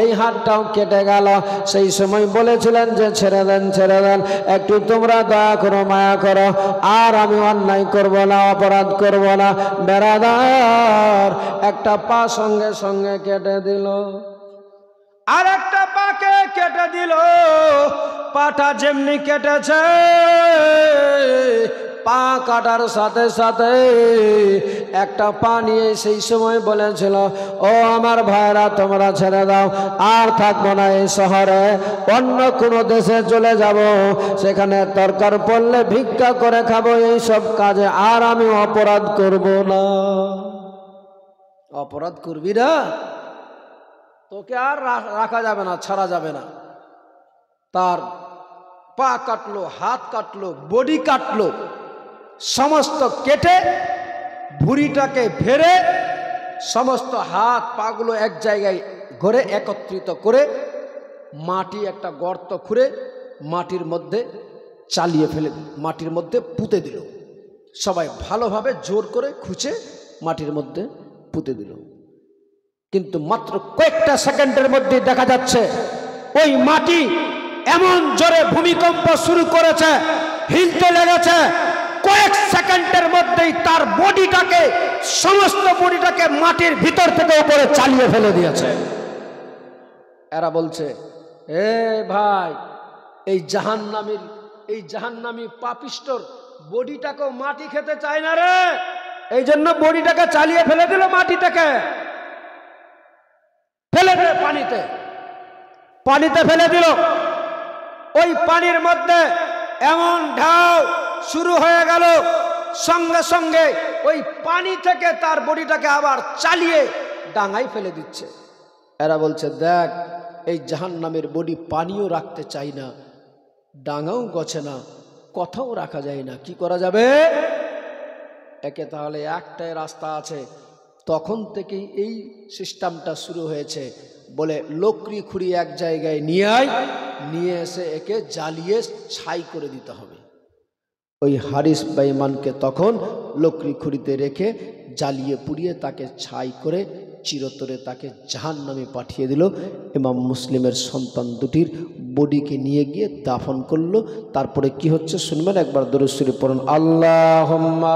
এই হাতটাও কেটে গেল। সেই সময় বলেছিলেন যে ছেড়ে দেন, ছেড়ে দেন, একটু তোমরা দয়া করো, মায়া করো, আর আমি অন্যায় করব না, অপরাধ করব না। বেরাদার একটা পা সঙ্গে সঙ্গে কেটে দিল, আর একটা পাকে কেটে দিল। পাটা যেমনি কেটেছে, পা কাটার সাথে সাথে একটা পা নিয়ে সেই সময় বলেছিল, ও আমার ভাইরা, তোমরা ছেড়ে দাও, আর থাকবো না এই শহরে, অন্য কোনো দেশে চলে যাব, সেখানে দরকার পড়লে ভিক্ষা করে খাবো, এই সব কাজে আর আমি অপরাধ করব না। অপরাধ করবি না, তোকে আর রাখা যাবে না, ছাড়া যাবে না। তার পা কাটলো, হাত কাটলো, বডি কাটলো, সমস্ত কেটে ভুঁড়িটাকে ফেরে সমস্ত হাত পাগুলো এক জায়গায় ঘরে একত্রিত করে মাটি একটা গর্ত খুঁড়ে মাটির মধ্যে চালিয়ে ফেলে দিল, মাটির মধ্যে পুঁতে দিল। সবাই ভালোভাবে জোর করে খুঁচে মাটির মধ্যে পুঁতে দিল। কিন্তু মাত্র কয়েকটা সেকেন্ডের মধ্যে দেখা যাচ্ছে ওই মাটি এমন জোরে ভূমিকম্প শুরু করেছে, হিলতে লেগেছে। কয়েক সেকেন্ডের মধ্যেই তার বডিটাকে, সমস্ত বডিটাকে মাটির ভিতর থেকে উপরে চালিয়ে ফেলে দিয়েছে। এরা বলছে, এ ভাই, এই জাহান্নামী পাপিষ্টর বডিটাকেও মাটি খেতে চায় না রে, এই জন্য বডিটাকে চালিয়ে ফেলে দিল মাটি থেকে, ফেলে দে পানিতে, পানিতে ফেলে দিল। ওই পানির মধ্যে এমন ঢাউ শুরু হয়ে গেল, সঙ্গে সঙ্গে ওই পানি থেকে তার বডিটাকে আবার চালিয়ে ডাঙায় ফেলে দিচ্ছে। এরা বলছে, দেখ, এই জাহান্নামের বডি পানিও রাখতে চাই না, ডাঙাও গছে না, কথাও রাখা যায় না, কি করা যাবে? একে তাহলে একটাই রাস্তা আছে, তখন থেকেই এই সিস্টেমটা শুরু হয়েছে। বলে লকড়ি খুঁড়ি এক জায়গায় নিয়ে এসে একে জ্বালিয়ে ছাই করে দিতে হবে। ওই হারিস বেঈমানকে তখন লকড়ি খুঁড়িতে রেখে জ্বালিয়ে পুড়িয়ে তাকে ছাই করে চিরতরে তাকে জাহান্নামে পাঠিয়ে দিল। ইমাম মুসলিমের সন্তান দুটির বডিকে নিয়ে গিয়ে দাফন করলো। তারপরে কি হচ্ছে শুনবেন, একবার দরুদ শরীফ পড়ুন, আল্লাহুম্মা